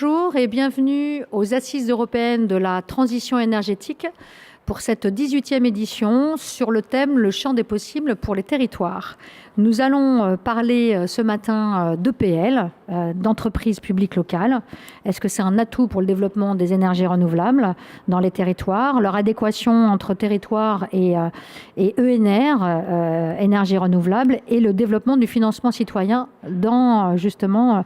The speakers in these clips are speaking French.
Bonjour et bienvenue aux Assises européennes de la transition énergétique pour cette 18e édition sur le thème « Le champ des possibles pour les territoires ». Nous allons parler ce matin d'EPL, d'entreprises publiques locales. Est-ce que c'est un atout pour le développement des énergies renouvelables dans les territoires? Leur adéquation entre territoire et ENR, énergie renouvelable, et le développement du financement citoyen dans justement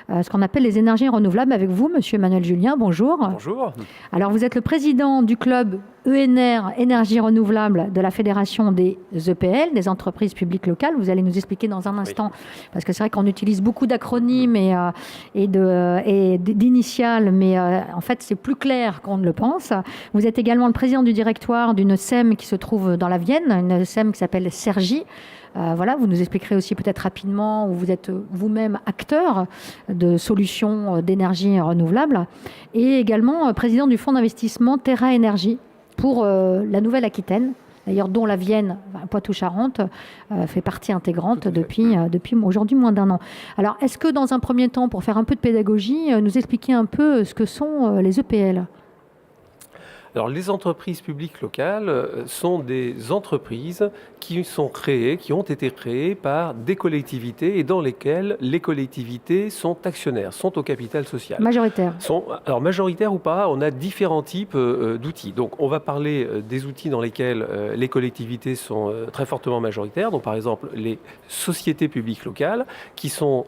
ce qu'on appelle les énergies renouvelables. Avec vous, monsieur Emmanuel Julien, bonjour. Bonjour. Alors, vous êtes le président du club ENR, énergie renouvelable, de la Fédération des EPL, des entreprises publiques locales. Vous allez nous expliquer dans un instant, parce que c'est vrai qu'on utilise beaucoup d'acronymes et d'initiales, mais en fait, c'est plus clair qu'on ne le pense. Vous êtes également le président du directoire d'une SEM qui se trouve dans la Vienne, une SEM qui s'appelle Cergy. Voilà, vous nous expliquerez aussi peut-être rapidement où vous êtes vous-même acteur de solutions d'énergie renouvelable et également président du fonds d'investissement Terra Énergie pour la Nouvelle-Aquitaine, d'ailleurs dont la Vienne, Poitou-Charentes, fait partie intégrante depuis aujourd'hui moins d'un an. Alors, est-ce que dans un premier temps, pour faire un peu de pédagogie, nous expliquer un peu ce que sont les EPL ? Alors, les entreprises publiques locales sont des entreprises qui ont été créées par des collectivités et dans lesquelles les collectivités sont actionnaires, sont au capital social. Majoritaires. Alors, majoritaires ou pas, on a différents types d'outils. Donc, on va parler des outils dans lesquels les collectivités sont très fortement majoritaires. Donc, par exemple, les sociétés publiques locales qui sont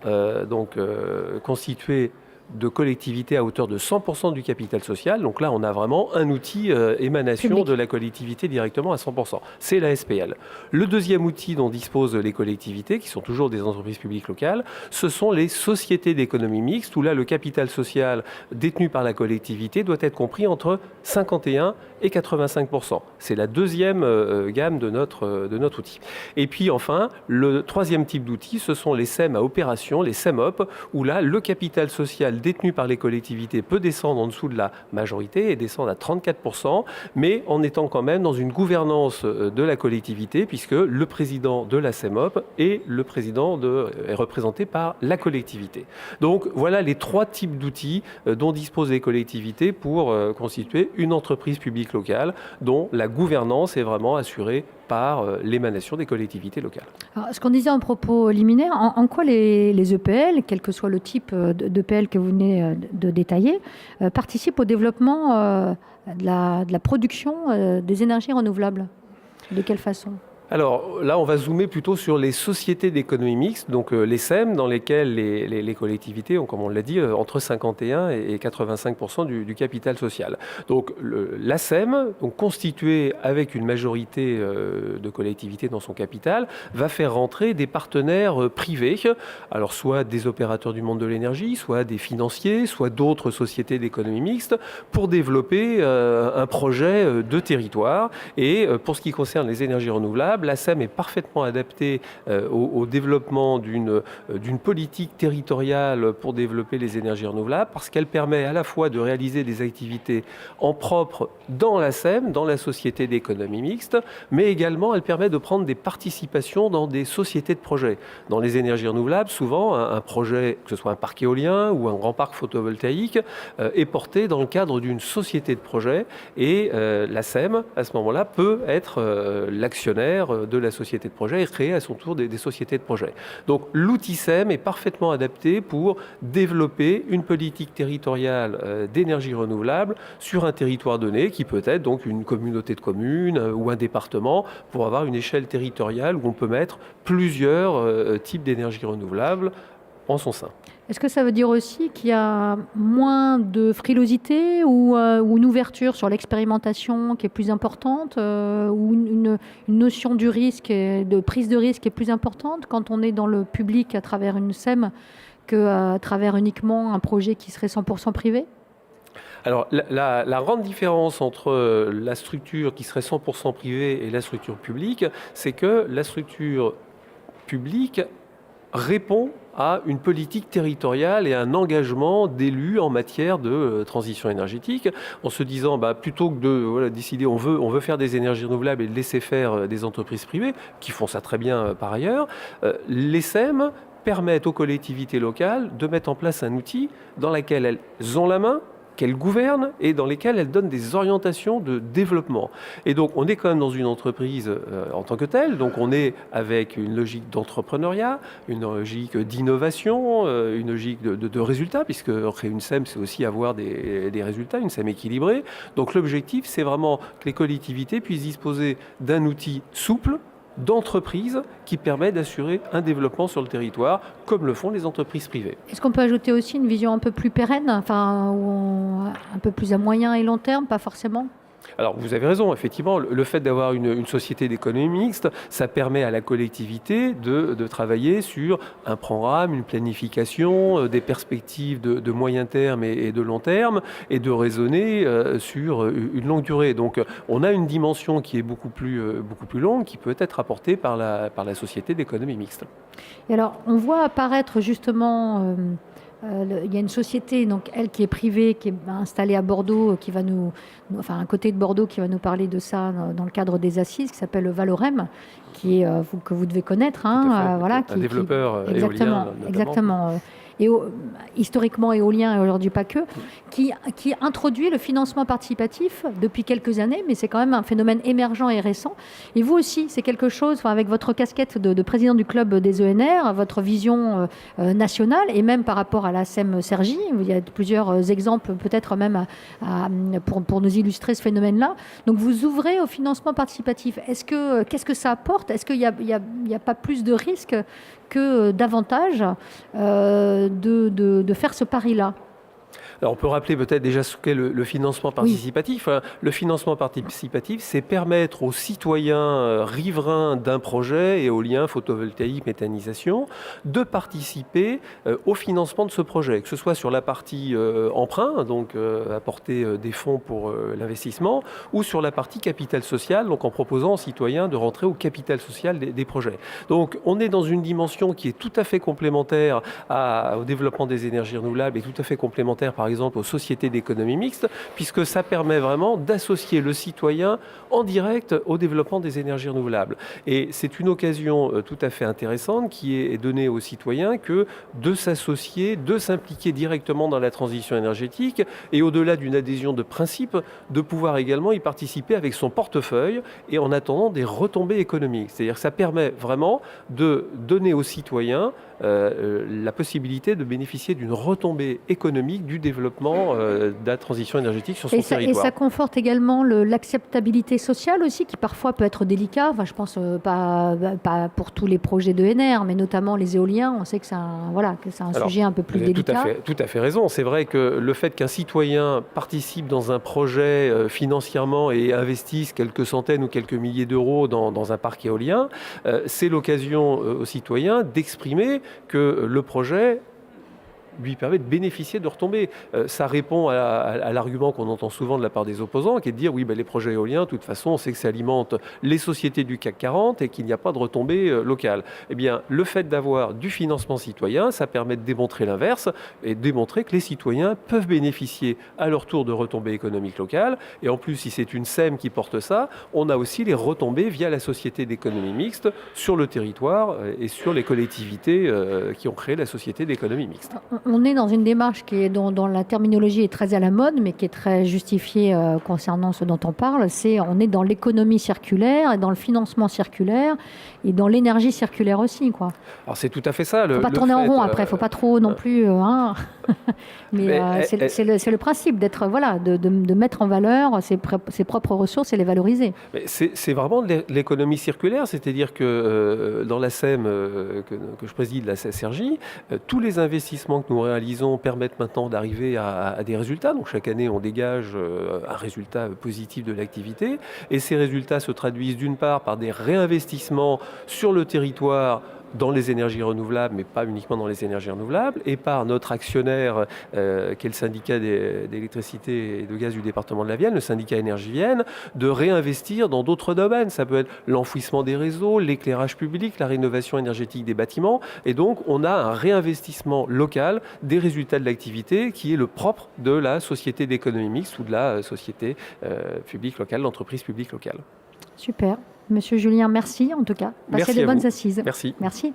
constituées de collectivités à hauteur de 100% du capital social. Donc là, on a vraiment un outil émanation public de la collectivité directement à 100%. C'est la SPL. Le deuxième outil dont disposent les collectivités, qui sont toujours des entreprises publiques locales, ce sont les sociétés d'économie mixte, où là, le capital social détenu par la collectivité doit être compris entre 51 et 85%. C'est la deuxième gamme de notre outil. Et puis enfin, le troisième type d'outil, ce sont les SEM à opération, les SEMOP, où là, le capital social détenu par les collectivités peut descendre en dessous de la majorité et descendre à 34%, mais en étant quand même dans une gouvernance de la collectivité, puisque le président de la SEMOP est représenté par la collectivité. Donc voilà les trois types d'outils dont disposent les collectivités pour constituer une entreprise publique locale, dont la gouvernance est vraiment assurée par l'émanation des collectivités locales. Alors, ce qu'on disait en propos liminaire, en quoi les EPL, quel que soit le type d'EPL que vous venez de détailler, participent au développement de la production des énergies renouvelables? De quelle façon ? Alors là, on va zoomer plutôt sur les sociétés d'économie mixte, donc les SEM, dans lesquelles les collectivités ont, comme on l'a dit, entre 51 et 85% du capital social. Donc la SEM, donc constituée avec une majorité de collectivités dans son capital, va faire rentrer des partenaires privés, alors soit des opérateurs du monde de l'énergie, soit des financiers, soit d'autres sociétés d'économie mixte, pour développer un projet de territoire. Et pour ce qui concerne les énergies renouvelables, la SEM est parfaitement adaptée au développement d'une politique territoriale pour développer les énergies renouvelables, parce qu'elle permet à la fois de réaliser des activités en propre dans la SEM, dans la société d'économie mixte, mais également elle permet de prendre des participations dans des sociétés de projets. Dans les énergies renouvelables, souvent un projet, que ce soit un parc éolien ou un grand parc photovoltaïque, est porté dans le cadre d'une société de projet, et la SEM, à ce moment-là, peut être l'actionnaire de la société de projet et créer à son tour des sociétés de projet. Donc l'outil SEM est parfaitement adapté pour développer une politique territoriale d'énergie renouvelable sur un territoire donné, qui peut être donc une communauté de communes ou un département, pour avoir une échelle territoriale où on peut mettre plusieurs types d'énergie renouvelable en son sein. Est-ce que ça veut dire aussi qu'il y a moins de frilosité ou une ouverture sur l'expérimentation qui est plus importante ou une notion du risque, de prise de risque est plus importante quand on est dans le public à travers une SEM qu'à travers uniquement un projet qui serait 100% privé ? Alors, la grande différence entre la structure qui serait 100% privée et la structure publique, c'est que la structure publique répond à une politique territoriale et à un engagement d'élus en matière de transition énergétique, en se disant plutôt que de décider on veut faire des énergies renouvelables et de laisser faire des entreprises privées qui font ça très bien par ailleurs, les SEM permettent aux collectivités locales de mettre en place un outil dans lequel elles ont la main, qu'elles gouvernent et dans lesquelles elles donnent des orientations de développement. Et donc, on est quand même dans une entreprise en tant que telle, donc on est avec une logique d'entrepreneuriat, une logique d'innovation, une logique de résultats, puisque créer une SEM, c'est aussi avoir des résultats, une SEM équilibrée. Donc, l'objectif, c'est vraiment que les collectivités puissent disposer d'un outil souple, d'entreprises qui permet d'assurer un développement sur le territoire, comme le font les entreprises privées. Est-ce qu'on peut ajouter aussi une vision un peu plus pérenne, un peu plus à moyen et long terme, pas forcément ? Alors, vous avez raison, effectivement, le fait d'avoir une société d'économie mixte, ça permet à la collectivité de travailler sur un programme, une planification, des perspectives de moyen terme et de long terme, et de raisonner sur une longue durée. Donc, on a une dimension qui est beaucoup plus longue, qui peut être apportée par la société d'économie mixte. Et alors, on voit apparaître justement... il y a une société, donc elle qui est privée, qui est installée à Bordeaux, qui va enfin un côté de Bordeaux, qui va nous parler de ça dans le cadre des assises, qui s'appelle Valorem, qui est que vous devez connaître, hein, voilà, un développeur éolien, exactement. Historiquement éolien et aujourd'hui pas que, qui introduit le financement participatif depuis quelques années, mais c'est quand même un phénomène émergent et récent. Et vous aussi, c'est quelque chose, avec votre casquette de président du club des ENR, votre vision nationale, et même par rapport à la SEM-Cergy, il y a plusieurs exemples peut-être même pour nous illustrer ce phénomène-là. Donc vous ouvrez au financement participatif. Qu'est-ce que ça apporte ? Est-ce qu'il n'y a pas plus de risques que davantage de faire ce pari-là ? Alors on peut rappeler peut-être déjà ce qu'est le financement participatif. Oui. Le financement participatif, c'est permettre aux citoyens riverains d'un projet, éolien, photovoltaïque, méthanisation, de participer au financement de ce projet, que ce soit sur la partie emprunt, donc apporter des fonds pour l'investissement, ou sur la partie capital social, donc en proposant aux citoyens de rentrer au capital social des projets. Donc on est dans une dimension qui est tout à fait complémentaire au développement des énergies renouvelables et tout à fait complémentaire par exemple aux sociétés d'économie mixte, puisque ça permet vraiment d'associer le citoyen en direct au développement des énergies renouvelables. Et c'est une occasion tout à fait intéressante qui est donnée aux citoyens que de s'associer, de s'impliquer directement dans la transition énergétique et au-delà d'une adhésion de principe, de pouvoir également y participer avec son portefeuille et en attendant des retombées économiques. C'est-à-dire que ça permet vraiment de donner aux citoyens la possibilité de bénéficier d'une retombée économique du développement de la transition énergétique sur son territoire. Et ça conforte également l'acceptabilité sociale aussi, qui parfois peut être délicat. Enfin, je pense pas pour tous les projets d'ENR, mais notamment les éoliens. On sait que c'est un sujet un peu plus délicat. Tout à fait raison. C'est vrai que le fait qu'un citoyen participe dans un projet financièrement et investisse quelques centaines ou quelques milliers d'euros dans un parc éolien, c'est l'occasion aux citoyens d'exprimer que le projet lui permet de bénéficier de retombées. Ça répond à l'argument qu'on entend souvent de la part des opposants, qui est de dire oui, les projets éoliens, de toute façon, on sait que ça alimente les sociétés du CAC 40 et qu'il n'y a pas de retombées locales. Eh bien, le fait d'avoir du financement citoyen, ça permet de démontrer l'inverse et de démontrer que les citoyens peuvent bénéficier à leur tour de retombées économiques locales. Et en plus, si c'est une SEM qui porte ça, on a aussi les retombées via la société d'économie mixte sur le territoire et sur les collectivités qui ont créé la société d'économie mixte. On est dans une démarche dont la terminologie est très à la mode, mais qui est très justifiée concernant ce dont on parle. On est dans l'économie circulaire, et dans le financement circulaire, et dans l'énergie circulaire aussi, quoi. Alors c'est tout à fait ça. Il ne faut pas tourner en rond après, il ne faut pas trop non plus... Mais c'est le principe de mettre en valeur ses propres ressources et les valoriser. C'est vraiment de l'économie circulaire, c'est-à-dire que dans la SEM que je préside, la Cergy, tous les investissements que nous réalisons permettent maintenant d'arriver à des résultats. Donc chaque année, on dégage un résultat positif de l'activité. Et ces résultats se traduisent d'une part par des réinvestissements sur le territoire dans les énergies renouvelables, mais pas uniquement dans les énergies renouvelables, et par notre actionnaire, qui est le syndicat d'électricité et de gaz du département de la Vienne, le syndicat Énergie Vienne, de réinvestir dans d'autres domaines. Ça peut être l'enfouissement des réseaux, l'éclairage public, la rénovation énergétique des bâtiments. Et donc, on a un réinvestissement local des résultats de l'activité qui est le propre de la société d'économie mixte ou de la société publique locale, l'entreprise publique locale. Super. Monsieur Julien, merci en tout cas. Passez de bonnes assises. Merci. Merci.